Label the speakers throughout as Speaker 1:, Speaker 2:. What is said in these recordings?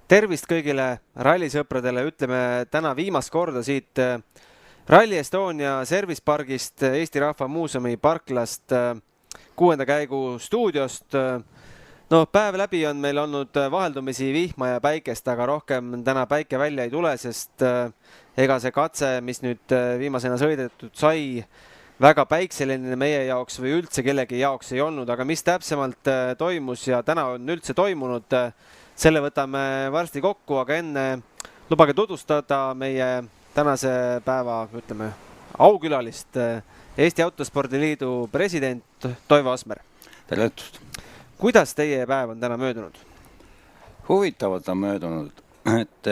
Speaker 1: Tervist kõigile rallisõpradele, ütleme täna viimast korda siit Rally Estonia Servicepargist, Eesti Rahva Muuseumi parklast, 6. käigu stuudiost. No, päev läbi on meil olnud vaheldumisi vihma ja päikest, aga rohkem täna päike välja ei tule, sest ega see katse, mis nüüd viimasena sõidetud sai, väga päikseline meie jaoks või üldse kellegi jaoks ei olnud, aga mis täpsemalt toimus ja täna on üldse toimunud, selle võtame varsti kokku, aga enne lubage tutvustada meie tänase päeva, ütleme, aukülalist, Eesti Autospordiliidu president Toivo Asmer.
Speaker 2: Tere õhtust!
Speaker 1: Kuidas teie päev on täna möödunud?
Speaker 2: Huvitavalt on möödunud, et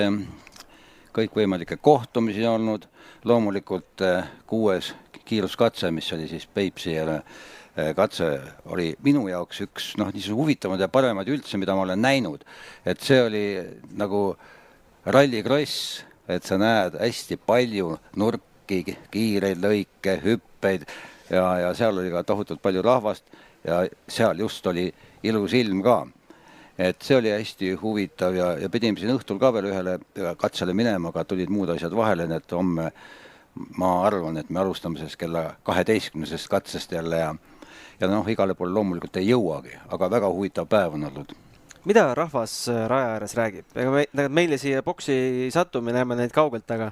Speaker 2: kõikvõimalikke kohtumisi olnud, loomulikult 6. kiiruskatse, mis oli siis Peipsi katse, oli minu jaoks üks huvitavad ja paremad üldse, mida ma olen näinud. Et see oli nagu rallikross, et sa näed hästi palju nurki, kiireid lõike, hüppeid ja seal oli ka tohutult palju rahvast ja seal just oli ilus ilm ka. Et see oli hästi huvitav ja pidime siin õhtul ka veel ühele katsele minema, aga tulid muud asjad vahele, et homme ma arvan, et me alustame sellest kella 12. katsest jälle ja igale poole loomulikult ei jõuagi, aga väga huvitav päev on olnud.
Speaker 1: Mida rahvas raja ääres räägib? Ega meile siia boksi ei satu, me näeme neid kaugelt, aga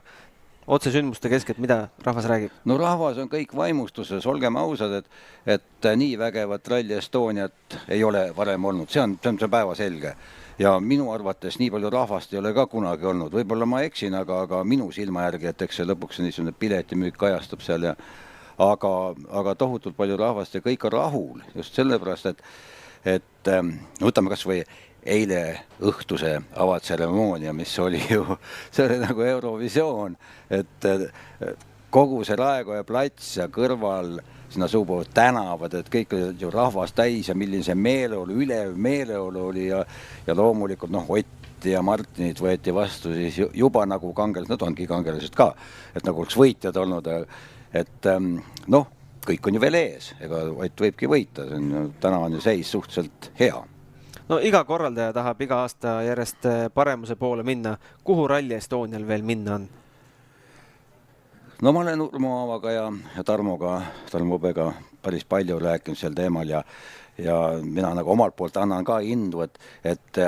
Speaker 1: otse sündmuste keskelt, mida rahvas räägib?
Speaker 2: No rahvas on kõik vaimustuses, olgem ausad, et nii vägevat Rally Estoniat ei ole varem olnud, see on päeva selge. Ja minu arvates nii palju rahvast ei ole ka kunagi olnud. Võib-olla ma eksin, aga minu silma järgi, et eks see lõpuks niisugune piletimüük kajastub seal. Aga tohutult palju rahvast ja kõik on rahul. Just sellepärast, et võtame kas või eile õhtuse avatseremoonia, mis oli ju, see oli nagu Eurovisioon, et kogu see Raekoja plats ja kõrval sinna suubuvad tänavad, et kõik oli ju rahvas täis ja milline see meeleolu, ülev meeleolu oli ja loomulikult Otti ja Martinit võeti vastu siis juba nagu kangelased, nad ongi kangelased ka, et nagu oleks võitjad olnud, et kõik on ju veel ees, ega Ott võibki võita, täna on ju seis suhteliselt hea.
Speaker 1: No iga korraldaja tahab iga aasta järjest paremuse poole minna. Kuhu Rally Estonial veel minna on?
Speaker 2: No ma olen Urmo Aavaga ja Tarmo Hobega päris palju rääkinud sel teemal ja mina nagu omalt poolt annan ka indu, et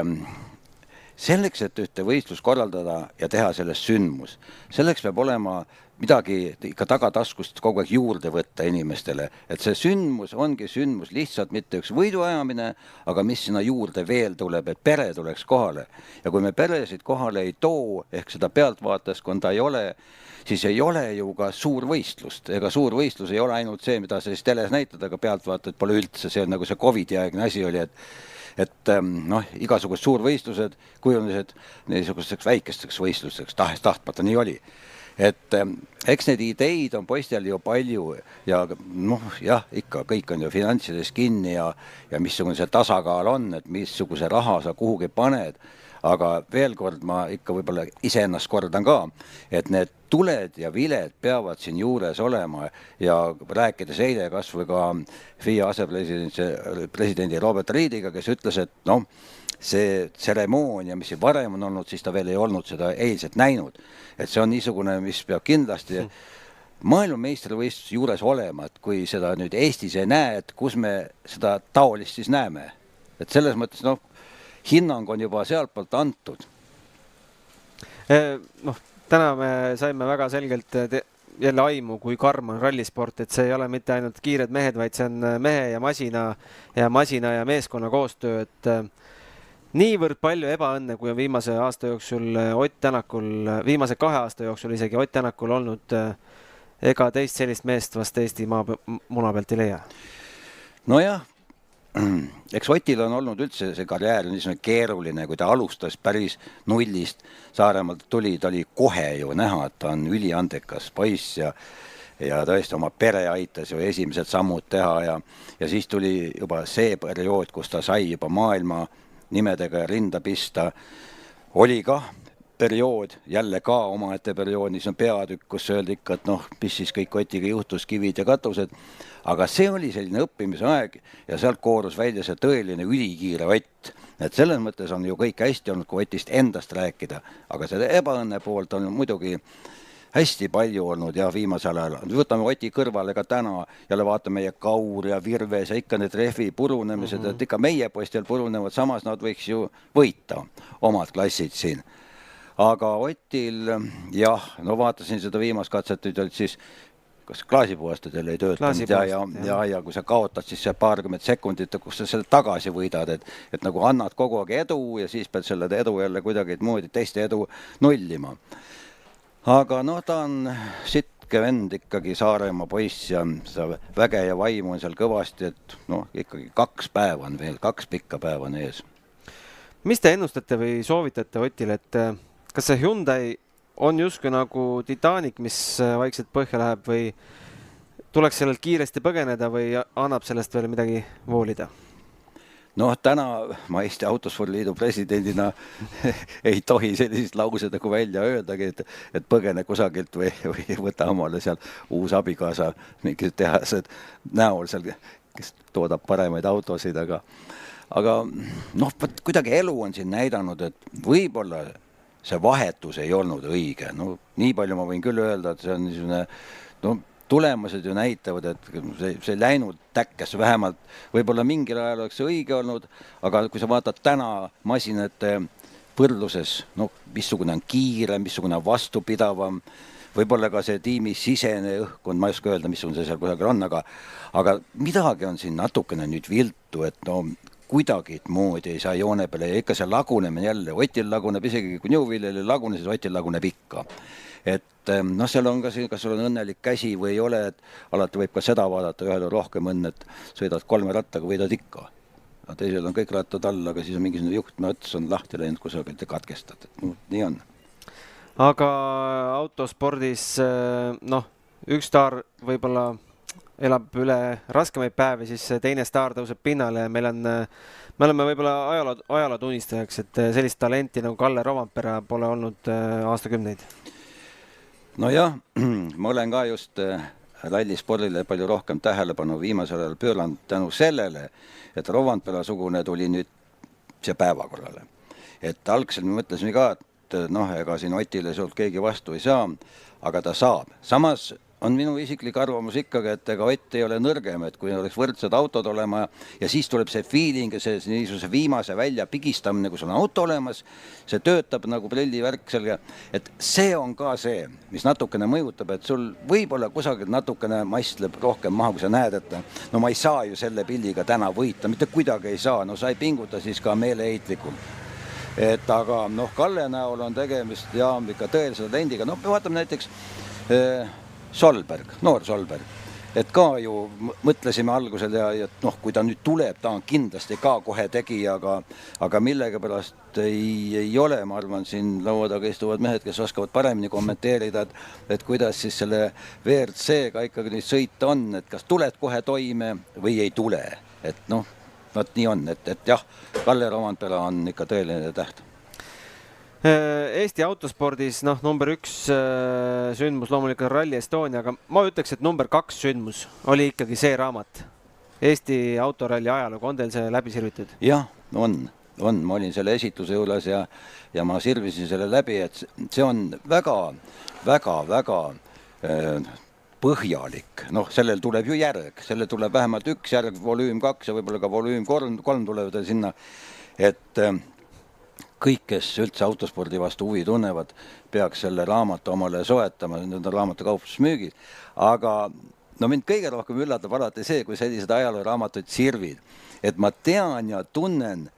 Speaker 2: selleks, et ühte võistlus korraldada ja teha sellest sündmus, selleks peab olema midagi ikka tagataskust kogu aeg juurde võtta inimestele, et see sündmus ongi sündmus lihtsalt mitte üks võiduajamine, aga mis sinna juurde veel tuleb, et pere tuleks kohale. Ja kui me peresid kohale ei too, ehk seda pealtvaatajaskonda ei ole, siis ei ole ju ka suurvõistlust. Ega suurvõistlus ei ole ainult see, mida sa siis teles näitad, aga pealtvaatajad pole üldse, see on nagu see COVID-i-aegne asi oli, et igasugused suurvõistlused kujunesid niisugusteks väikesteks võistlusteks, tahtmata nii oli. Et eks need ideid on poistel ju palju ja jah, ikka kõik on ju finantsides kinni ja missugune see tasakaal on, et missuguse raha sa kuhugi paned, aga veel kord ma ikka võib-olla iseennast kordan ka, et need tuled ja viled peavad siin juures olema ja rääkides eile kas või ka FIA asepresidendi Robert Reediga, kes ütles, et see tseremoonia, mis varem on olnud, siis ta veel ei olnud seda eilset näinud. Et see on niisugune, mis peab kindlasti maailmameistrivõistluse juures olema, et kui seda nüüd Eestis ei näe, et kus me seda taolist siis näeme. Et selles mõttes, hinnang on juba sealt poolt antud.
Speaker 1: Täna me saime väga selgelt jälle aimu, kui karm on rallisport, et see ei ole mitte ainult kiired mehed, vaid see on mehe ja masina ja meeskonna koostöö, et niivõrd palju ebaõnne, kui on viimase aasta jooksul Ott Tänakul, viimase 2 aasta jooksul isegi Ott Tänakul olnud, ega teist sellist meest vast Eesti muna pealt ei leia?
Speaker 2: Nojah, eks Otil on olnud üldse see karjäär niisugune keeruline, kui ta alustas päris nullist, Saaremaalt tuli, ta oli kohe ju näha, et ta on üliandekas poiss ja tõesti oma pere aitas ju esimesed sammud teha ja siis tuli juba see periood, kus ta sai juba maailma nimedega ja rinda pista, oli ka periood, jälle ka omaette periood, siis on peatükk, kus öeldi ikka, et noh, mis siis kõik Otiga juhtus, kivid ja katused, aga see oli selline õppimise aeg ja sealt koorus välja see tõeline ülikiire Ott. Et selles mõttes on ju kõik hästi olnud, kui Otist endast rääkida, aga selle ebaõnne poolt on muidugi hästi palju olnud ja viimasel ajal. Võtame Oti kõrvale ka täna, jälle vaatame meie Kaur ja Virves ja ikka need rehvi purunemised, et ikka meie poistel purunevad, samas nad võiks ju võita omad klassid siin. Aga Otil, jah, no vaatasin seda viimast katset, nüüd olid siis, kas klaasipuhastadel ei töötanud ja kui sa kaotad siis see paarkümmend sekundit, kus sa selle tagasi võidad, et nagu annad kogu aeg edu ja siis pead selle edu jälle kuidagi moodi teiste edu nullima. Aga noh, ta on sitke vend ikkagi Saaremaa poiss ja seda väge ja vaimu on seal kõvasti, et noh, ikkagi 2 päeva on veel, 2 pikka päeva on ees.
Speaker 1: Mis te ennustate või soovitate Otile, et kas see Hyundai on justkui nagu Titanic, mis vaikselt põhja läheb või tuleks sellelt kiiresti põgeneda või annab sellest veel midagi voolida?
Speaker 2: Noh, täna ma Eesti Autospordi Liidu presidendina ei tohi sellised laused nagu välja öeldagi, et põgene kusagilt või võta omale seal uus abikaasa mingid tehased näol seal, kes toodab paremaid autosid, aga noh, kuidagi elu on siin näidanud, et võib-olla see vahetus ei olnud õige. No, nii palju ma võin küll öelda, et see on niisugune, no, tulemused ju näitavad, et see läinud täkkes vähemalt, võib-olla mingil ajal oleks see õige olnud, aga kui sa vaatad täna masinate võrdluses, no, missugune on kiire, missugune on vastupidavam, võib-olla ka see tiimi sisene õhkkond, ma ei oska öelda, missugune see seal kusagil on, aga midagi on siin natukene nüüd viltu, et no, kuidagi moodi ei saa joone peale ja ikka see lagunemine jälle, Otil laguneb, isegi kui Newville'il lagunes, siis Otil laguneb ikka. Et noh, seal on ka see, kas sul on õnnelik käsi või ei ole, et alati võib ka seda vaadata, ühel on rohkem õnn, et sõidad 3 rattaga, võidad ikka. Teisel on kõik rattad all, aga siis on mingisugune juhtme ots on lahti läinud kusagilt ja katkestad, et nii on.
Speaker 1: Aga autospordis, noh, üks staar võib-olla elab üle raskemaid päevi, siis teine staar tõuseb pinnale ja me oleme võib-olla ajaloo tunnistajaks, et sellist talenti nagu Kalle Rovanpera pole olnud aastakümneid.
Speaker 2: No jah, ma olen ka just rallispordile palju rohkem tähelepanu viimasel ajal pööranud tänu sellele, et Rovanpera sugune tuli nüüd see päevakorrale. Et algselt me mõtlesime ka, et noh, ega siin Otile sealt keegi vastu ei saa, aga ta saab. Samas on minu isiklik arvamus ikkagi, et ega Ott ei ole nõrgem, et kui oleks võrdsed autod olema ja siis tuleb see feeling ja see niisuguse viimase välja pigistamine, kus on auto olemas, see töötab nagu prillivärk selge, et see on ka see, mis natukene mõjutab, et sul võib-olla kusagil natukene mastleb rohkem maha, kui sa näed, et no ma ei saa ju selle pilliga täna võita, mitte kuidagi ei saa, no sa ei pinguta siis ka meeleheitlikult. Et aga noh, Kalle näol on tegemist ja ikka tõelise talendiga, noh, me vaatame näiteks Solberg, noor Solberg, et ka ju mõtlesime algusel ja noh, kui ta nüüd tuleb, ta on kindlasti ka kohe tegija, aga millega pärast ei ole, ma arvan, siin laua taga istuvad mehed, kes oskavad paremini kommenteerida, et kuidas siis selle WRC-ga ikkagi nüüd sõita on, et kas tuled kohe toime või ei tule, et noh, nii on, et jah, Kalle Rovanpera on ikka tõeline täht.
Speaker 1: Eesti autospordis, noh, number 1 sündmus loomulikult Rally Estonia, aga ma ütleks, et number 2 sündmus oli ikkagi see raamat. Eesti autoralli ajalugu, on teil see läbi sirvitud?
Speaker 2: Jah, on. Ma olin selle esitluse juures ja ma sirvisin selle läbi, et see on väga põhjalik. Noh, sellel tuleb ju järg, sellel tuleb vähemalt 1 järg, volüüm 2 ja võib-olla ka volüüm 3 tulevad sinna, et kõik, kes üldse autospordi vastu huvi tunnevad, peaks selle raamatu omale soetama, need on raamatukaupluses müügid. Aga no mind kõige rohkem üllatab alati see, kui sellised ajalooraamatuid sirvid, et ma tean ja tunnen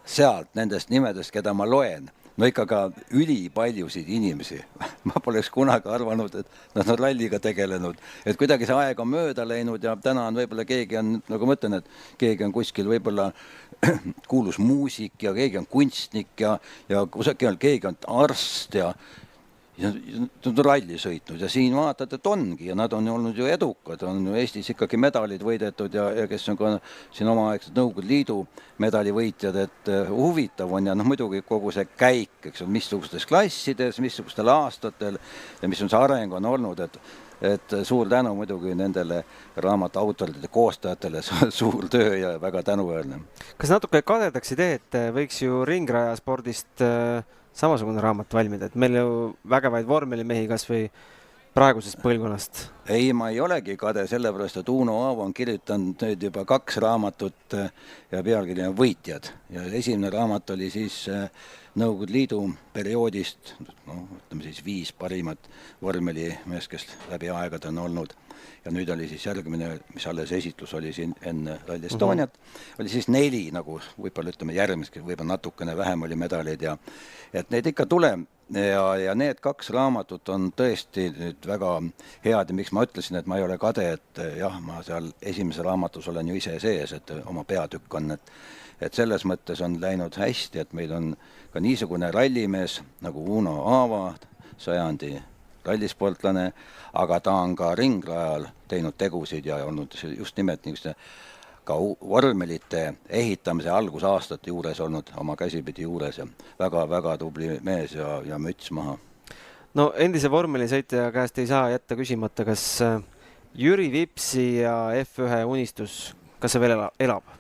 Speaker 2: sealt nendest nimedest, keda ma loen, no ikka ka ülipaljusid inimesi. Ma poleks kunagi arvanud, et nad on ralliga tegelenud, et kuidagi see aeg on mööda läinud ja täna on võib-olla keegi on, nagu ma ütlen, et keegi on kuskil võib-olla kuulus muusik ja keegi on kunstnik ja kusagil keegi on arst ja Nad on ralli sõitnud ja siin vaatad, et ongi ja nad on olnud ju edukad, on ju Eestis ikkagi medalid võidetud ja kes on ka siin omaaegsed Nõukogude Liidu medalivõitjad, et huvitav on ja muidugi kogu see käik, eks ole, missugustes klassides, missugustel aastatel ja mis on see areng on olnud, et suur tänu muidugi nendele raamatu autoritele, koostajatele, suur töö ja väga tänuväärne.
Speaker 1: Kas natuke kadedaks ei tee, et võiks ju ringrajaspordist samasugune raamat valmida, et meil ju vägevaid vormelimehi kas või praegusest põlvkonnast?
Speaker 2: Ei, ma ei olegi kade, sellepärast, et Uno Aavo on kirjutanud nüüd juba 2 raamatut ja pealkiri on Võitjad. Ja esimene raamat oli siis Nõukogude Liidu perioodist, ütleme siis 5 parimat vormelimeest, kes läbi aegade on olnud. Ja nüüd oli siis järgmine, mis alles esitlus oli siin enne Rally Estoniat, oli siis 4 nagu võib-olla ütleme järgmiski, võib-olla natukene vähem oli medaleid ja et neid ikka tuleb ja need 2 raamatut on tõesti nüüd väga head ja miks ma ütlesin, et ma ei ole kade, et jah, ma seal esimese raamatus olen ju ise sees, et oma peatükk on, et selles mõttes on läinud hästi, et meil on ka niisugune rallimees nagu Uno Aava, sajandi rallisportlane, aga ta on ka ringrajal teinud tegusid ja olnud just nimelt niisugune ka vormelite ehitamise algusaastate juures olnud, oma käsipidi juures ja väga-väga tubli mees ja müts maha.
Speaker 1: No endise vormelisõitja käest ei saa jätta küsimata, kas Jüri Vipsi ja F1 unistus, kas see veel elab?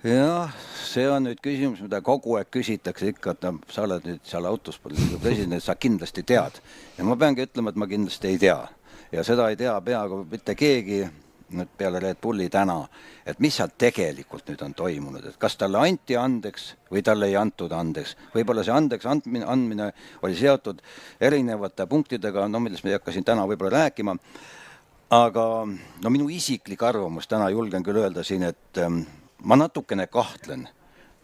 Speaker 2: Jah, see on nüüd küsimus, mida kogu aeg küsitakse ikka, et sa oled nüüd seal autospordi president, sa kindlasti tead. Ja ma peangi ütlema, et ma kindlasti ei tea. Ja seda ei tea peaaegu mitte keegi nüüd peale Red Bulli täna, et mis seal tegelikult nüüd on toimunud, et kas talle anti andeks või talle ei antud andeks. Võib-olla see andeks andmine oli seotud erinevate punktidega, millest me ei hakka siin täna võib-olla rääkima, aga minu isiklik arvamus täna julgen küll öelda siin, et ma natukene kahtlen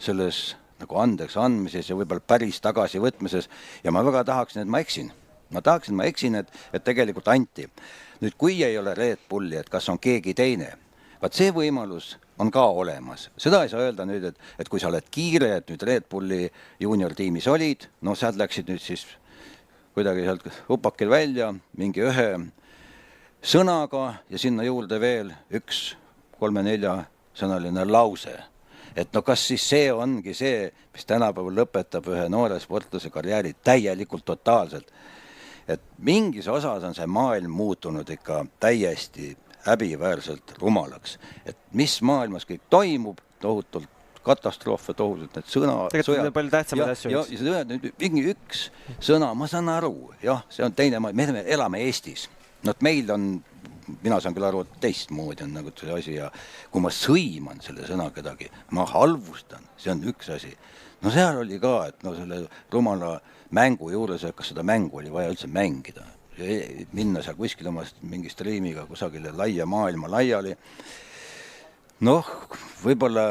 Speaker 2: selles nagu andeks andmises ja võib-olla päris tagasivõtmises ja ma väga tahaksin, et ma eksin. Ma tahaksin, et ma eksin, et tegelikult anti. Nüüd, kui ei ole Red Bulli, et kas on keegi teine, vaat see võimalus on ka olemas. Seda ei saa öelda nüüd, et kui sa oled kiire, et nüüd Red Bulli junior-tiimis olid, sealt läksid nüüd siis kuidagi sealt upakil välja mingi ühe sõnaga ja sinna juurde veel 1 3-4 sõnaline lause. Et kas siis see ongi see, mis tänapäeval lõpetab ühe noore sportlase karjääri täielikult totaalselt. Et mingis osas on see maailm muutunud ikka täiesti häbiväärselt rumalaks. Et mis maailmas kõik toimub, tohutult katastroofe, tohutult need sõna...
Speaker 1: Tegelikult on palju tähtsamaid asju.
Speaker 2: Ja see mingi 1 sõna, ma saan aru, jah, see on teine maailm, me elame Eestis. Meil on mina saan küll aru, et teistmoodi on nagu see asi ja kui ma sõiman selle sõna kedagi, ma halvustan, see on 1 asi. Seal oli ka, et selle rumala mängu juures, kas seda mängu oli vaja üldse mängida. Minna seal kuskil omast mingi striimiga kusagile laia maailma laiali. Võib-olla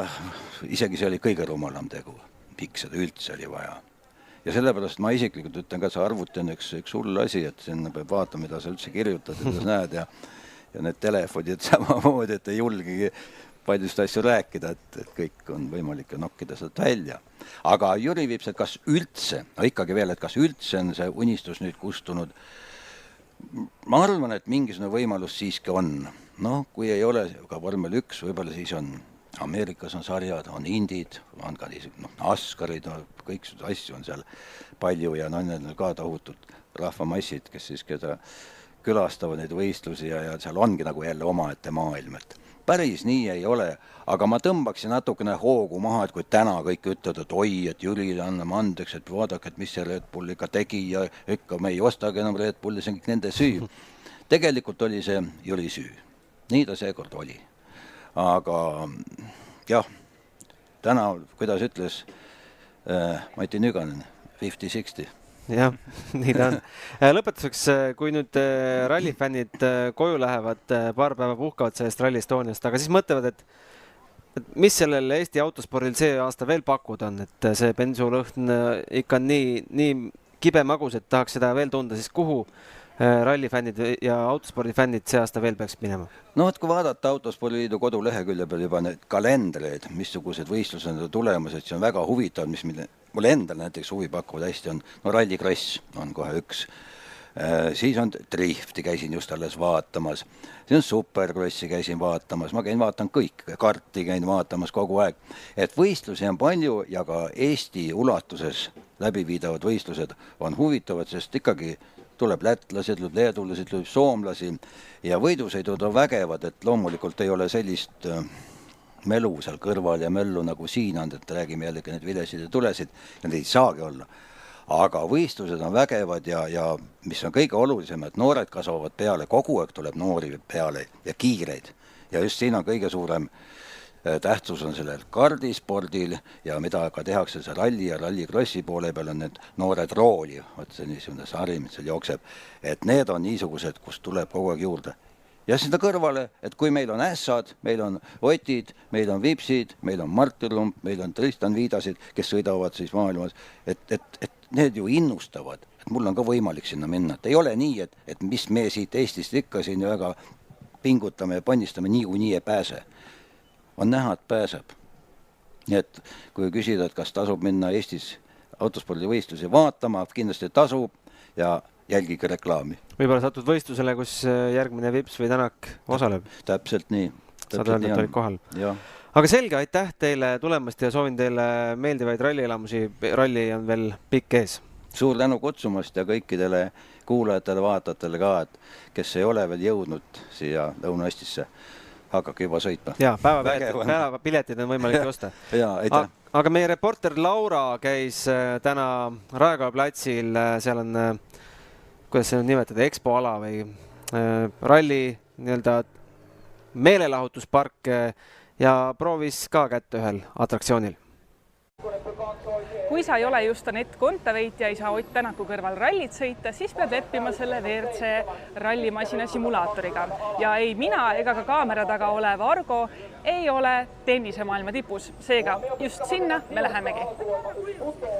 Speaker 2: isegi see oli kõige rumalam tegu, miks seda üldse oli vaja. Ja sellepärast ma isiklikult ütlen ka, see arvuti on üks hull asi, et sinna peab vaatama, mida sa üldse kirjutad, mida sa näed ja need telefonid samamoodi, et ei julgegi paljust asju rääkida, et kõik on võimalik nokkida sealt välja. Aga Jüri Vips, et kas üldse, ikkagi veel, et kas üldse on see unistus nüüd kustunud, ma arvan, et mingisugune võimalus siiski on. Kui ei ole ka vormel 1, võib-olla siis on Ameerikas on sarjad, on indid, on ka Askarid, kõik asju on seal palju ja need on ka tohutult rahvamassid, kes siis keda külastavad neid võistlusi ja seal ongi nagu jälle omaette maailm. Päris nii ei ole, aga ma tõmbaksin natukene hoogu maha, et kui täna kõik ütlevad, et oi, et Jürile anname andeks, et vaadake, et mis see Red Bull ikka tegi ja ikka me ei ostagi enam Red Bulli, see on kõik nende süü. Tegelikult oli see Jüri süü. Nii ta seekord oli. Aga jah, täna, kuidas ütles Mati Nüganen, 50-60.
Speaker 1: Jah, nii ta on. Lõpetuseks, kui nüüd rallifännid koju lähevad, paar päeva puhkavad sellest Rally Estoniast, aga siis mõtlevad, et mis sellel Eesti autospordil see aasta veel pakkuda on, et see bensulõhn ikka on nii kibe magus, et tahaks seda veel tunda, siis kuhu rallifännid ja autospordifännid see aasta veel peaks minema?
Speaker 2: Kui vaadata Autospordiliidu kodulehekülje peal juba need kalendreid, missugused võistlused on tulemused, see on väga huvitav, mulle endal näiteks huvi pakuvad hästi on, no rallikross on kohe üks. Siis on drifti, käisin just alles vaatamas, siis on superkrossi käisin vaatamas, ma vaatan kõik, karti käin vaatamas kogu aeg, et võistlusi on palju ja ka Eesti ulatuses läbiviidavad võistlused on huvitavad, sest ikkagi tuleb lätlasi, tuleb leedulasi, tuleb soomlasi ja võidusõidud on vägevad, et loomulikult ei ole sellist melu seal kõrval ja möllu nagu siin on, et räägime jällegi need vilesid ja tulesid ja neid ei saagi olla. Aga võistlused on vägevad ja mis on kõige olulisem, et noored kasvavad peale, kogu aeg tuleb noori peale ja kiireid. Ja just siin on kõige suurem tähtsus on sellel kardispordil ja mida ka tehakse see ralli ja rallikrossi poole peal on need noored rooli, see niisugune sari, mis seal jookseb, et need on niisugused, kus tuleb kogu aeg juurde. Ja sinna kõrvale, et kui meil on ässad, meil on Otid, meil on Vipsid, meil on Martirlump, meil on Tristan Viidasid, kes sõidavad siis maailmas, et need ju innustavad, et mul on ka võimalik sinna minna. Et ei ole nii, et mis me siit Eestist ikka siin väga pingutame ja pannistame, nii ei pääse. On näha, et pääseb. Nii et kui küsida, et kas tasub minna Eestis autospordivõistlusi vaatama, kindlasti tasub ja jälgige reklaami.
Speaker 1: Võib-olla satud võistlusele, kus järgmine Vips või Tänak osaleb.
Speaker 2: Täpselt nii.
Speaker 1: Saad öelda, et olid kohal.
Speaker 2: Ja.
Speaker 1: Aga selge, aitäh teile tulemast ja soovin teile meeldivaid rallielamusi. Ralli on veel pikk ees.
Speaker 2: Suur tänu kutsumast ja kõikidele kuulajatele, vaatajatele ka, et kes ei ole veel jõudnud siia Lõuna-Eestisse, hakake juba sõitma.
Speaker 1: Ja, päevapiletid on võimalik osta.
Speaker 2: Ja, aitäh.
Speaker 1: Aga meie reporter Laura käis täna Raekoja platsil, seal on, kuidas see nimetada, expoala või ralli nii-öelda meelelahutuspark ja proovis ka kätte ühel atraktsioonil.
Speaker 3: Kui sa ei ole just Anett Kontaveit ja ei saa Ott Tänaku kõrval rallit sõita, siis pead leppima selle WRC rallimasina simulaatoriga. Ja ei mina ega ka kaamera taga olev Argo ei ole tennisemaailma tipus. Seega just sinna me lähemegi.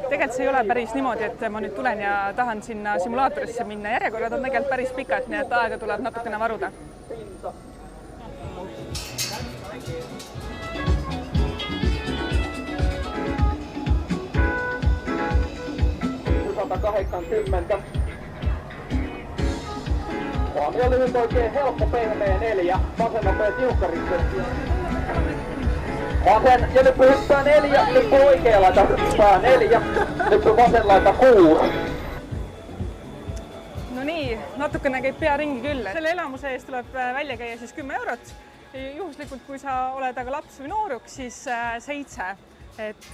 Speaker 3: Tegelikult see ei ole päris niimoodi, et ma nüüd tulen ja tahan sinna simulaatorisse minna. Järjekorrad on tegelikult päris pikad, nii et aega tuleb natukene varuda.
Speaker 4: 180. Huomio lyhyt oikein helppo pehmeä 4. Vasen nopea tiukkariksi. Vasen ja nyt hyppää 4. Nyt oikea laita hyppää 4. Nyt vasen laita 6.
Speaker 3: No nii, natukene käib pea ringi küll. Selle elamuse eest tuleb välja käia siis 10 eurot. Juhuslikult, kui sa oled aga laps või nooruk, siis 7. Et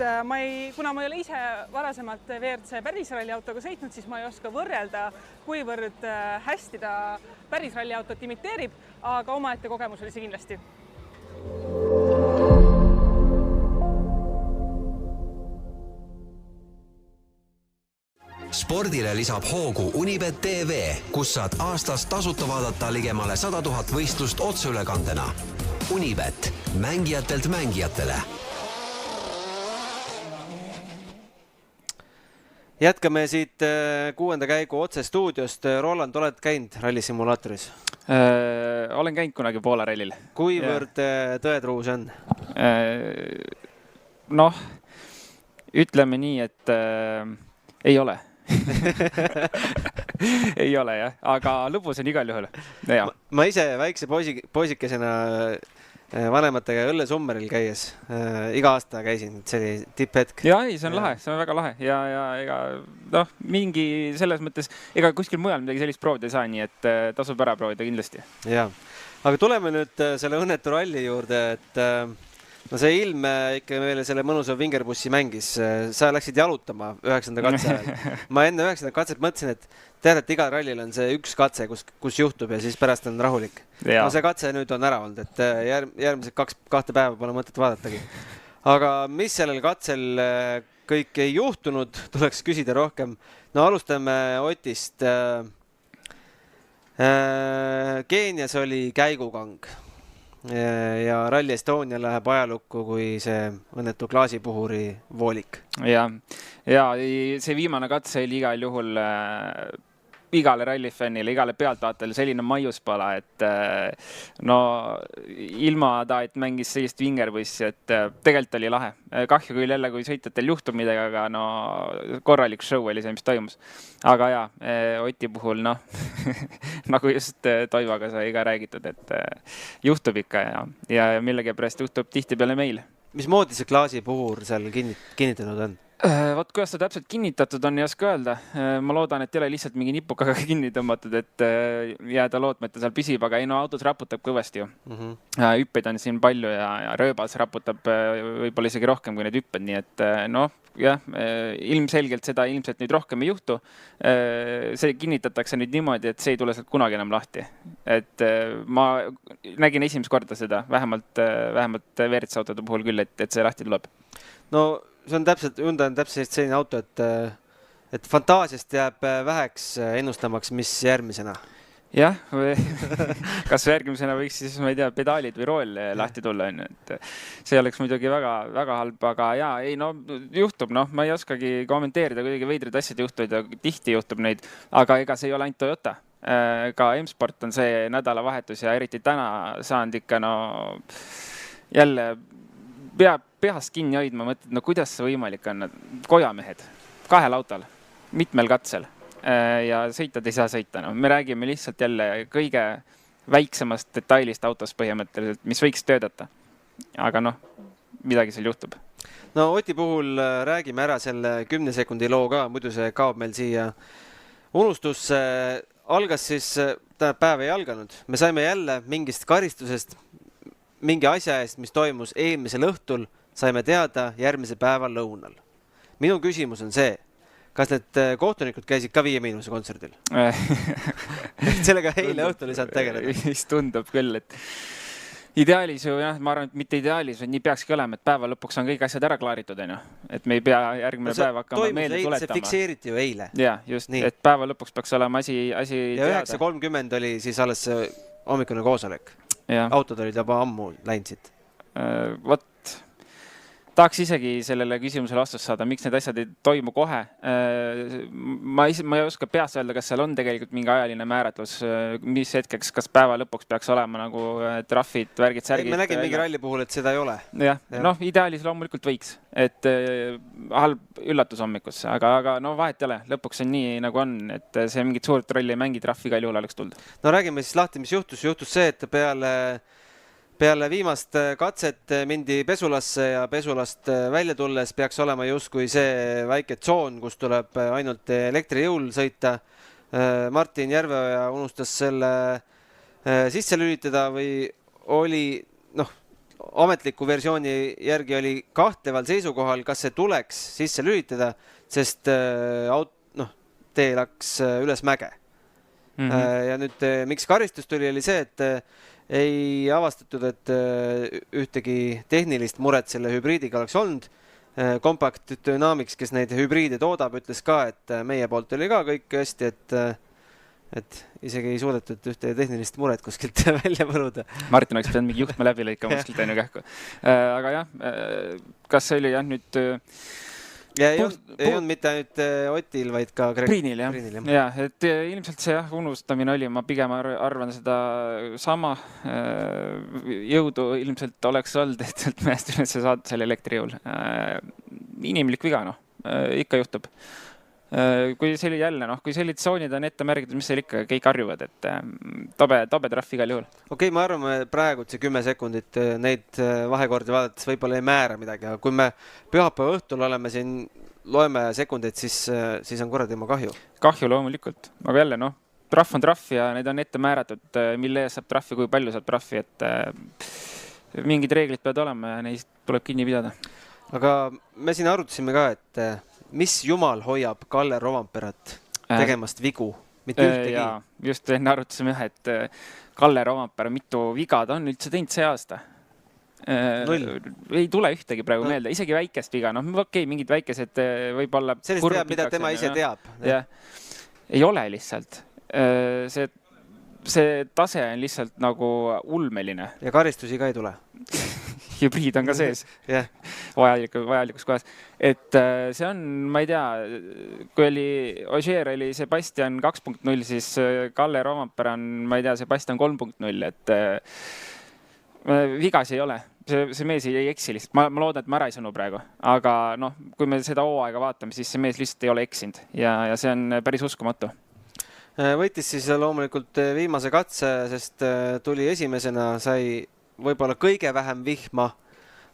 Speaker 3: kuna ma ei ole ise varasemalt WRC pärisralliautoga sõitnud, siis ma ei oska võrrelda, kuivõrd hästi ta pärisralliautot imiteerib, aga omaette kogemus oli see kindlasti.
Speaker 5: Spordile lisab hoogu Unibet TV, kus saad aastas tasuta vaadata ligemale 100 000 võistlust otseülekandena. Unibet, mängijatelt mängijatele.
Speaker 1: Jätkame siit 6. käigu otse stuudiost. Roland, oled käinud rallisimulaatoris?
Speaker 6: Olen käinud kunagi Poola rallil.
Speaker 1: Kuivõrd tõetruu see on?
Speaker 6: Noh, ütleme nii, et ei ole. Ei ole jah, aga lõbus on igal juhul.
Speaker 1: Ma ise väikse poisikesena vanematega õllesummeril käies iga aasta käisin, see oli tipphetk.
Speaker 6: Ja ei, see on lahe, see on väga lahe ja ega mingi selles mõttes, ega kuskil mujal midagi sellist proovida ei saa, nii et tasub ära proovida kindlasti.
Speaker 1: Ja, aga tuleme nüüd selle õnnetu ralli juurde, et no see ilm ikka meile selle mõnusa vingerbussi mängis. Sa läksid jalutama 9. katse ajal. Ma enne 9. katset mõtlesin, et tead, et igal rallil on see üks katse, kus juhtub ja siis pärast on rahulik. No see katse nüüd on ära olnud, et järgmised 2 päeva pole mõtet vaadatagi. Aga mis sellel katsel kõik ei juhtunud, tuleks küsida rohkem. No alustame Otist. Keenias oli käigukang ja Rally Estonia läheb ajalukku kui see õnnetu klaasipuhuri voolik.
Speaker 6: Ja see viimane katse oli igal juhul igale rallifännile, igale pealtvaatajale selline maiuspala, et no ilma ta, et mängis sellist vingerbussi, et tegelikult oli lahe. Kahju küll jälle, kui sõitjatel juhtub midagi, aga no korralik show oli see, mis toimus. Aga jaa, Oti puhul, noh, nagu just Toivaga sai ka räägitud, et juhtub ikka ja millegi pärast juhtub tihti peale meil.
Speaker 1: Mismoodi see klaasi puhur seal kinnitanud on?
Speaker 6: Vot kuidas ta täpselt kinnitatud on, ei oska öelda. Ma loodan, et ei ole lihtsalt mingi nipukaga kinni tõmmatud, et jääda lootma, et ta seal püsib, aga ei, no autos raputab kõvasti ju. Hüppeid on siin palju ja rööbas raputab võib-olla isegi rohkem kui need hüpped, nii et noh, jah, ilmselgelt seda ilmselt nüüd rohkem ei juhtu. See kinnitatakse nüüd niimoodi, et see ei tule sealt kunagi enam lahti. Et ma nägin esimest korda seda, vähemalt WRC autode puhul küll, et see lahti tuleb.
Speaker 1: No see on Hyundai on täpselt selline auto, et fantaasiast jääb väheks ennustamaks, mis järgmisena.
Speaker 6: Jah, kas järgmisena võiks siis, ma ei tea, pedaalid või rool lahti tulla. Et see oleks muidugi väga, väga halb, aga jaa, ei, no juhtub, noh, ma ei oskagi kommenteerida, kuidagi veidrid asjad juhtuvad ja tihti juhtub neid, aga ega see ei ole ainult Toyota. Ka M-Sport on see nädalavahetus ja eriti täna saanud ikka, no jälle peab peast kinni hoidma, mõtled, no kuidas see võimalik on, kojamehed, 2 autol, mitmel katsel ja sõitjad ei saa sõita. No, me räägime lihtsalt jälle kõige väiksemast detailist autos põhimõtteliselt, mis võiks töödata. Aga noh, midagi seal juhtub.
Speaker 1: No Oti puhul räägime ära selle 10 sekundi loo ka, muidu see kaob meil siia unustusse. Algas siis, päev ei alganud. Me saime jälle mingist karistusest, mingi asja eest, mis toimus eelmisel õhtul, saime teada järgmise päeva lõunal. Minu küsimus on see, kas need kohtunikud käisid ka 5 kontserdil? Sellega eile õhtul ei saanud tegeleda.
Speaker 6: Mis tundub küll, et ideaalis ju, jah, ma arvan, et mitte ideaalis, vaid nii peakski olema, et päeva lõpuks on kõik asjad ära klaaritud, et me ei pea järgmine päev hakkama meelde tuletama.
Speaker 1: See fikseeriti ju eile.
Speaker 6: Jah, just, nii. Et päeva lõpuks peaks olema asi
Speaker 1: ja
Speaker 6: teada.
Speaker 1: 9.30 oli siis alles see hommikune koosolek.
Speaker 6: Ja.
Speaker 1: Autod olid juba ammu läinud siit.
Speaker 6: Vot, tahaks isegi sellele küsimusele vastust saada, miks need asjad ei toimu kohe. Ma ei oska peast öelda, kas seal on tegelikult mingi ajaline määratlus, mis hetkeks, kas päeva lõpuks peaks olema nagu trahvid, värgid, särgid.
Speaker 1: Me nägime mingi ralli puhul, et seda ei ole.
Speaker 6: Jah. Noh, ideaalis loomulikult võiks, et halb üllatus hommikusse, aga no vahet ei ole, lõpuks on nii nagu on, et see mingit suurt rolli ei mängi, trahvi igal juhul oleks tulnud.
Speaker 1: No räägime siis lahti, mis juhtus. Juhtus see, et peale viimast katset mindi pesulasse ja pesulast välja tulles peaks olema justkui see väike tsoon, kus tuleb ainult elektrijõul sõita. Martin Järveoja unustas selle sisse lülitada või oli, noh, ametliku versiooni järgi oli kahtleval seisukohal, kas see tuleks sisse lülitada, sest tee läks üles mäge. Ja nüüd, miks karistus tuli, oli see, et ei avastatud, et ühtegi tehnilist muret selle hübriidiga oleks olnud. Compact Dynamics, kes neid hübriide toodab, ütles ka, et meie poolt oli ka kõik hästi, et isegi ei suudetud ühte tehnilist muret kuskilt välja põruda.
Speaker 6: Martin oleks pidanud mingi juhtme läbi lõikama kuskilt ainu kähku. Aga jah, kas see oli jah nüüd...
Speaker 1: Ja ei olnud mitte ainult Otil, vaid ka
Speaker 6: Priinil, jah. Et ilmselt see unustamine oli, ma pigem arvan seda sama jõudu ilmselt oleks olnud, et sealt mäest üles saada selle elektrijõul. Inimlik viga, noh, ikka juhtub. Kui see oli jälle, noh, kui sellised tsoonid on ette märgitud, mis seal ikka kõik harjuvad, et tobe trahv igal juhul.
Speaker 1: Okei, ma arvan, praegu see 10 sekundit neid vahekordi vaadates võib-olla ei määra midagi, aga kui me pühapäeva õhtul oleme siin, loeme sekundeid, siis on kuradi oma kahju.
Speaker 6: Kahju loomulikult, aga jälle, noh, trahv on trahv ja need on ette määratud, mille ees saab trahvi, kui palju saab trahvi, et mingid reeglid peavad olema ja neist tuleb kinni pidada.
Speaker 1: Aga me siin arutasime ka, et mis jumal hoiab Kalle Rovanperat tegemast vigu, mitte ühtegi?
Speaker 6: Ja, just enne arutasime, et Kalle Rovanpera mitu viga ta on üldse teinud see aasta. Ei tule ühtegi praegu meelde, isegi väikest viga. Noh, okei, mingid väikesed võib olla...
Speaker 1: Sellist teab, mida tema ise teab.
Speaker 6: Ja. Ei ole lihtsalt. See tase on lihtsalt nagu ulmeline.
Speaker 1: Ja karistusi ka ei tule.
Speaker 6: hübriid on ka sees
Speaker 1: jah ,
Speaker 6: vajalikus kohas. Et see on, ma ei tea, kui oli Ogier oli Sebastian 2.0, siis Kalle Roompere on, ma ei tea, Sebastian 3.0, et vigasi ei ole. See mees ei eksi lihtsalt. Ma loodan, et ma ära ei sõnu praegu. Aga noh, kui me seda hooaega vaatame, siis see mees lihtsalt ei ole eksinud ja see on päris uskumatu.
Speaker 1: võitis siis loomulikult viimase katse, sest tuli esimesena, sai võib-olla kõige vähem vihma,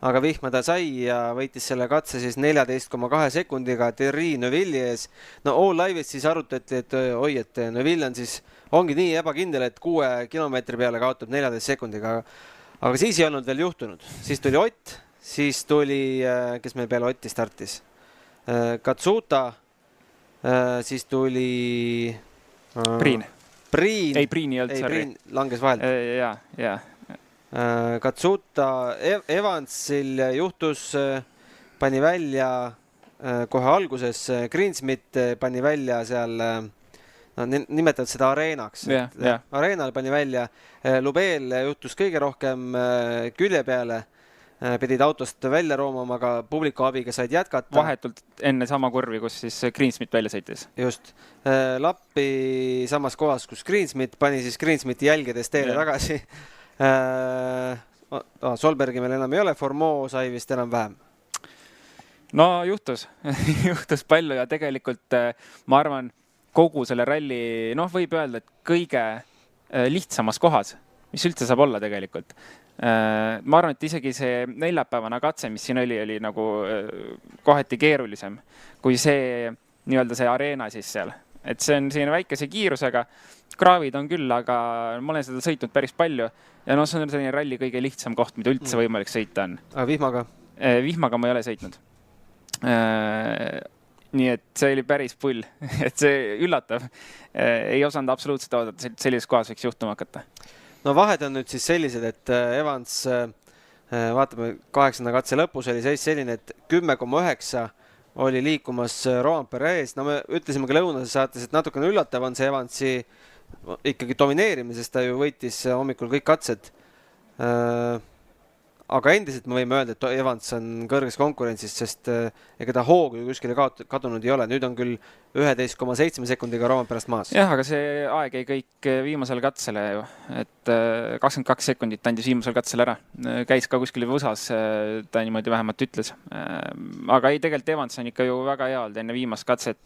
Speaker 1: aga vihma ta sai ja võitis selle katse siis 14,2 sekundiga Thierry Neuville ees. No All Live'is siis arutati, et oi, et Neuville on siis, ongi nii ebakindel, et 6 kilomeetri peale kaotab 14 sekundiga. Aga siis ei olnud veel juhtunud. Siis tuli Ott, siis tuli, kes meil peale Otti startis, Katsuta, siis tuli
Speaker 6: Priin. Ei, Priin ei olnud, sorry.
Speaker 1: Priin langes vahelt.
Speaker 6: Ja.
Speaker 1: Katsuta, Evansil juhtus, pani välja kohe alguses, Greensmith pani välja seal, nimetavad seda areenaks. Areenal pani välja, Lubeel juhtus kõige rohkem külje peale, pidid autost välja roomama, aga publiku abiga said jätkata.
Speaker 6: Vahetult enne sama kurvi, kus siis Greensmith välja sõitis.
Speaker 1: Just. Lappi samas kohas, kus Greensmith pani siis Greensmithi jälgedes teele tagasi. Solbergi meil enam ei ole, Formeau sai vist enam vähem.
Speaker 6: No juhtus palju ja tegelikult ma arvan, kogu selle ralli, võib öelda, et kõige lihtsamas kohas, mis üldse saab olla tegelikult. Ma arvan, et isegi see neljapäevane katse, mis siin oli nagu kohati keerulisem, kui see nii-öelda see areena siis seal. Et see on selline väikese kiirusega, kraavid on küll, aga ma olen seda sõitnud päris palju ja see on selline ralli kõige lihtsam koht, mida üldse võimalik sõita on.
Speaker 1: Aga vihmaga?
Speaker 6: Vihmaga ma ei ole sõitnud. Nii et see oli päris pull, et see üllatav. Ei osanud absoluutselt oodata, et sellises kohas võiks juhtuma hakata.
Speaker 1: No vahed on nüüd siis sellised, et Evans, vaatame 8. katse lõpus oli seis selline, et 10,9 oli liikumas Roompere ees. No me ütlesime ka lõunases saates, et natukene üllatav on see Evansi ikkagi domineerimine, sest ta ju võitis hommikul kõik katsed. Aga endiselt me võime öelda, et Evans on kõrges konkurentsis, sest ega ta hoogu ju kuskile kadunud ei ole. Nüüd on küll 11,7 sekundiga Roomperest maas.
Speaker 6: Jah, aga see aeg ei kõik viimasel katsele ju. Et 22 sekundit andis viimasel katsel ära. Käis ka kuskil võsas, ta niimoodi vähemalt ütles. Aga ei, tegelikult Evans on ikka ju väga hea olnud. Enne viimast katset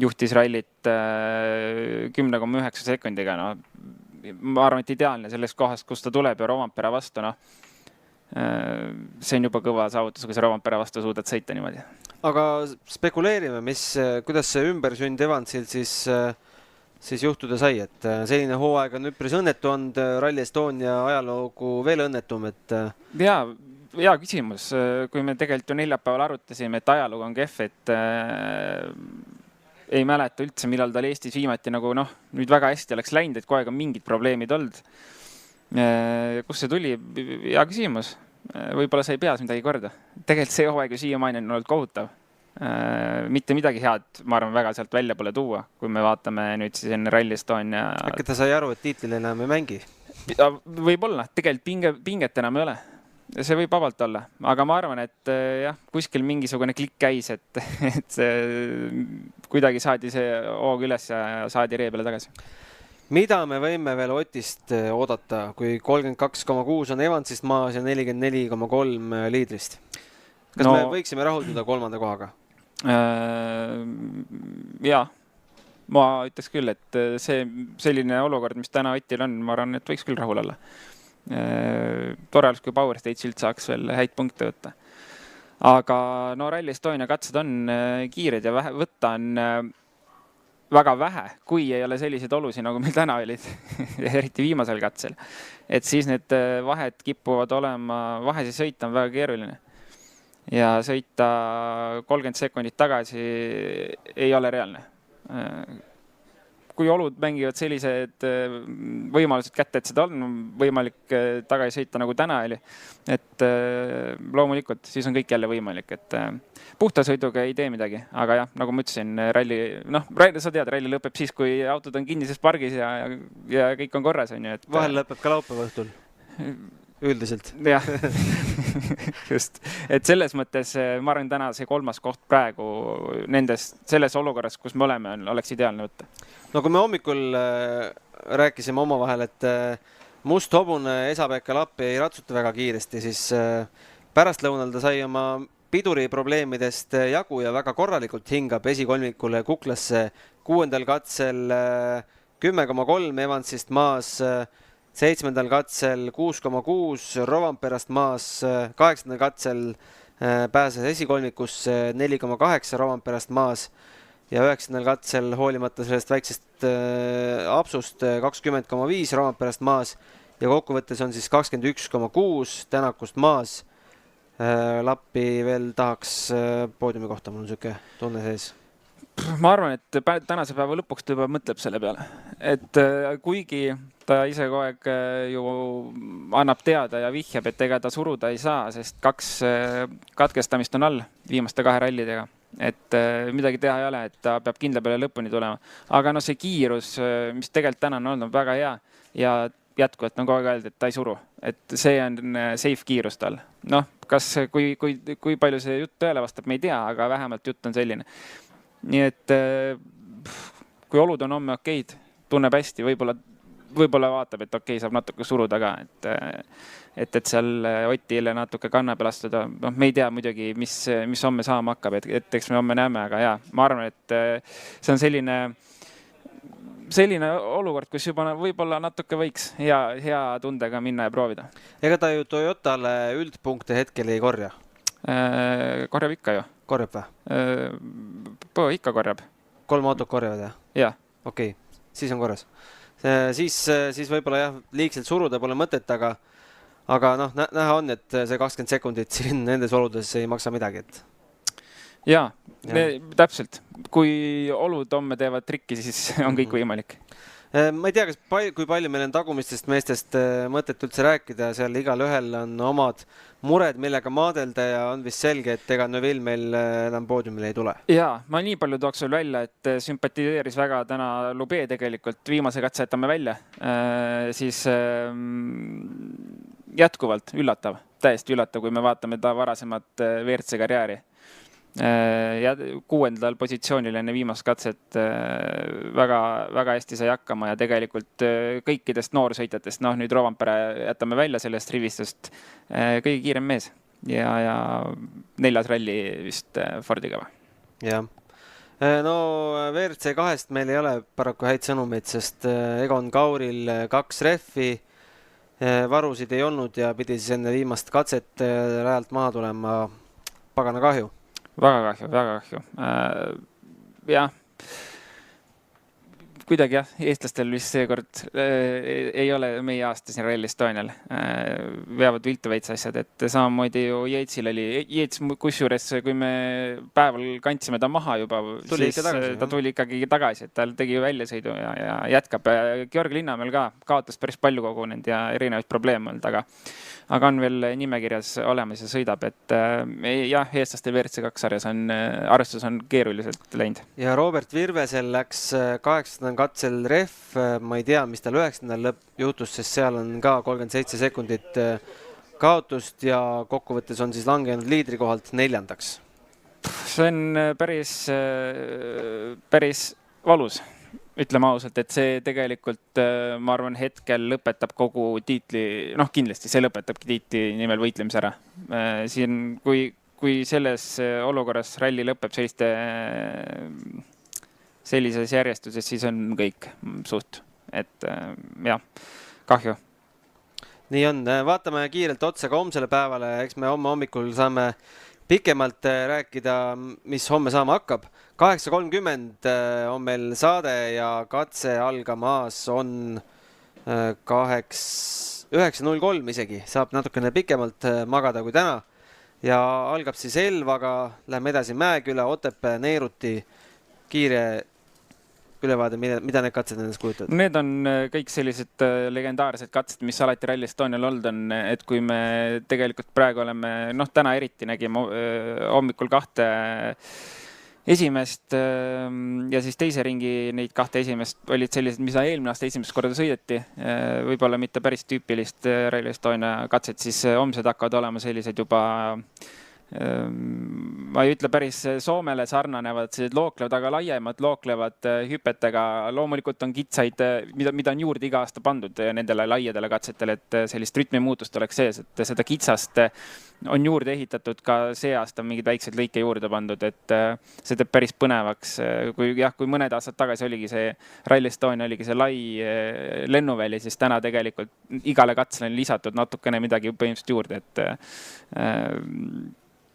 Speaker 6: juhtis rallit 10,9 sekundiga. Ma arvan, et ideaalne selles kohas, kus ta tuleb ja Roompere vastu, see on juba kõva saavutus, kui sa Roompere vastu suudad sõita niimoodi.
Speaker 1: Aga spekuleerime, kuidas see ümbersünd Evansil siis juhtuda sai, et selline hooaeg on üpris õnnetu olnud, Rally Estonia ajaloogu veel õnnetum, et...
Speaker 6: Hea küsimus, kui me tegelikult ju neljapäeval arutasime, et ajaloogu on kehv, et ei mäleta üldse, millal tal Eestis viimati nüüd väga hästi oleks läinud, et kogu aeg on mingid probleemid olnud. Kus see tuli? Hea küsimus. Võib-olla sa ei peas midagi korda. Tegelikult see hooaeg ju siiamaani on olnud kohutav. Mitte midagi head, ma arvan, väga sealt välja pole tuua, kui me vaatame nüüd siis enne Rally Estonia.
Speaker 1: Äkki ta sai aru, et tiitlil enam ei mängi?
Speaker 6: Võib-olla. Tegelikult pinget enam ei ole. See võib vabalt olla. Aga ma arvan, et kuskil mingisugune klikk käis, et kuidagi saadi see hoog üles ja saadi ree peale tagasi.
Speaker 1: Mida me võime veel Otist oodata, kui 32,6 on Evansist maas ja 44,3 liidrist? Kas me võiksime rahulduda 3. kohaga?
Speaker 6: Jaa, ma ütleks küll, et selline olukord, mis täna Otil on, ma arvan, et võiks küll rahul olla. Tore oleks, kui Power Stage'ilt saaks veel häid punkte võtta. Aga Rally Estonia katsed on kiired ja võtta on väga vähe, kui ei ole selliseid olusi, nagu meil täna olid, eriti viimasel katsel. Et siis need vahed kippuvad olema, vahesi sõita on väga keeruline. Ja sõita 30 sekundit tagasi ei ole reaalne. Kui olud mängivad sellised võimalused kätte, et seda on võimalik tagasi sõita nagu täna oli, et loomulikult siis on kõik jälle võimalik, et puhta sõiduga ei tee midagi, aga jah, nagu ma ütlesin, ralli, sa tead, ralli lõpeb siis, kui autod on kinnises pargis ja kõik on korras.
Speaker 1: Vahel lõpeb ka laupäeva õhtul. üldiselt.
Speaker 6: Jah, just. Et selles mõttes ma arvan, täna see 3. koht praegu selles olukorras, kus me oleme, oleks ideaalne võtta.
Speaker 1: No kui me hommikul rääkisime omavahel, et Must hobune Esa-Pekka Lappi ei ratsuta väga kiiresti, siis pärastlõunal ta sai oma piduri probleemidest jagu ja väga korralikult hingab esikolmikule Kuklasse 6. katsel 10,3 Evansist maas, 7. katsel 6,6 Rovanperast maas, 8. katsel pääses esikolmikusse 4,8 Rovanperast maas ja 9. katsel hoolimata sellest väiksest apsust 20,5 Rovanperast maas ja kokkuvõttes on siis 21,6 Tänakust maas. Lappi veel tahaks poodiumi kohta, mul on niisugune tunne sees.
Speaker 6: Ma arvan, et tänase päeva lõpuks ta juba mõtleb selle peale. Et kuigi ta ise kogu aeg ju annab teada ja vihjab, et ega ta suruda ei saa, sest 2 katkestamist on all viimaste 2 rallidega. Et midagi teha ei ole, et ta peab kindla peale lõpuni tulema. Aga no see kiirus, mis tegelikult täna on olnud, väga hea ja jätkuvalt on kogu aeg öeldud, et ta ei suru. Et see on safe kiirus tal. Noh, kui palju see jutt tõele vastab, me ei tea, aga vähemalt jutt on selline. Nii et kui olud on homme okeid, tunneb hästi, võib-olla vaatab, et okei, saab natuke suruda ka, et seal Otile natuke kanna peal astuda. No, me ei tea muidugi, mis homme saama hakkab, et eks me homme näeme, aga jaa, ma arvan, et see on selline olukord, kus juba võib-olla natuke võiks hea tundega minna ja proovida.
Speaker 1: Ega ta ju Toyotale üldpunkte hetkel ei korja?
Speaker 6: Korjab ikka ju.
Speaker 1: Korjab või?
Speaker 6: Ikka korjab.
Speaker 1: 3 autot korjavad, jah?
Speaker 6: Jah.
Speaker 1: Okei, siis on korras. Siis võib-olla jah, liigselt suruda pole mõtet, aga noh, näha on, et see 20 sekundit siin nendes oludes ei maksa midagi, et...
Speaker 6: Jaa, täpselt. Kui olud homme teevad trikki, siis on kõik võimalik.
Speaker 1: Ma ei tea, kui palju meil on tagumistest meestest mõtet üldse rääkida, seal igal ühel on omad mured, millega maadelda ja on vist selge, et ega Neville meil enam poodiumile ei tule.
Speaker 6: Jaa, ma nii palju tooks veel välja, et sümpatiseeris väga täna Lube tegelikult, viimase katse jätame välja, siis jätkuvalt üllatav, täiesti üllatav, kui me vaatame ta varasemat WRC karjääri. Ja 6. positsioonil enne viimast katset väga hästi sai hakkama ja tegelikult kõikidest noorsõitjatest, nüüd Rovanpere jätame välja sellest rivistust, kõige kiirem mees ja 4. ralli vist Fordiga.
Speaker 1: Jah. No WRC 2-st meil ei ole paraku häid sõnumeid, sest Egon Kauril 2 rehvi, varusid ei olnud ja pidi siis enne viimast katset rajalt maha tulema, pagana kahju.
Speaker 6: Väga kahju. Jah, kuidagi jah, eestlastel vist seekord ei ole meie aasta siin Rally Estonial. Veavad viltu veits asjad, et samamoodi ju Jeetsil oli. Jeets kusjuures, kui me päeval kandsime ta maha juba, siis ta tuli ikkagi tagasi, et tal tegi väljasõidu ja jätkab. Georg Linnamäel ka kaotas päris palju kogunenud ja erinevaid probleeme olnud, aga on veel nimekirjas olemas ja sõidab, et jah, eestlaste WRC 2 sarjas arvestus on keeruliselt läinud.
Speaker 1: Ja Robert Virvesel läks 8. katsel rehv, ma ei tea, mis tal 9. juhtus, sest seal on ka 37 sekundit kaotust ja kokkuvõttes on siis langenud liidrikohalt 4.
Speaker 6: See on päris valus. Ütleme ausalt, et see tegelikult, ma arvan, hetkel lõpetab kogu tiitli, kindlasti see lõpetabki tiitli nimel võitlemise ära. Siin, kui selles olukorras ralli lõpeb sellises järjestuses, siis on kõik suht. Et jah, kahju.
Speaker 1: Nii on, vaatame kiirelt otsa ka homsele päevale, eks me homme hommikul saame pikemalt rääkida, mis homme saama hakkab. 8.30 on meil saade ja katse algamas on 9.03 isegi. Saab natukene pikemalt magada kui täna. Ja algab siis Elvaga, läheme edasi Mäeküla, Otepää, Neeruti, kiire ülevaade, mida need katsed endast kujutavad? Need
Speaker 6: on kõik sellised legendaarsed katsed, mis alati Rally Estonial olnud on, et kui me tegelikult praegu oleme, täna eriti nägime hommikul 2 esimest ja siis teise ringi neid 2 esimest olid sellised, mida eelmine aasta esimest korda sõideti. Võib-olla mitte päris tüüpilist Rally Estonia katset, siis homsed hakkavad olema sellised juba, ma ei ütle päris Soomele sarnanevad, sellised looklevad, aga laiemad looklevad hüpetega. Loomulikult on kitsaid, mida on juurde iga aasta pandud nendele laiadele katsetele, et sellist rütmimuutust oleks sees, et seda kitsast on juurde ehitatud ka see aasta mingid väiksed lõike juurde pandud, et see teeb päris põnevaks. Kui mõned aastad tagasi oligi see Rally Estonia, oligi see lai lennuväli, siis täna tegelikult igale katsele on lisatud natukene midagi põhimõtteliselt juurde, et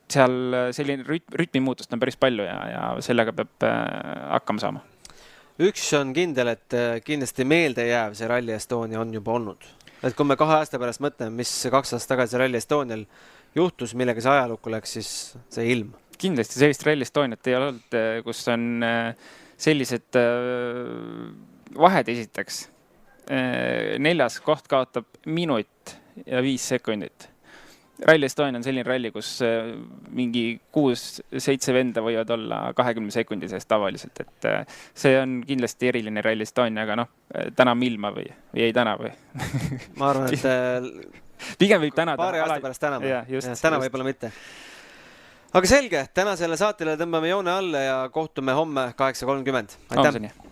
Speaker 6: seal selline rütmimuutust on päris palju ja sellega peab hakkama saama.
Speaker 1: Üks on kindel, et kindlasti meelde jääv see Rally Estonia on juba olnud. Et kui me 2 aasta pärast mõtleme, mis 2 aastat tagasi Rally Estonial juhtus, millega see ajalukku läks, siis see ilm. Kindlasti
Speaker 6: sellist Rally Estoniat ei ole olnud, kus on sellised vahed esiteks. 4. koht kaotab minut ja 5 sekundit. Rally Estonia on selline ralli, kus mingi 6-7 venda võivad olla 20 sekundi sees tavaliselt, et see on kindlasti eriline Rally Estonia, aga täname ilma või ei täna või? Ma arvan, et pigem võib tänada. Paari aasta pärast tänama. Täna võib-olla mitte. Aga selge, tänasele saatele tõmbame joone alla ja kohtume homme 8.30. Aitäh!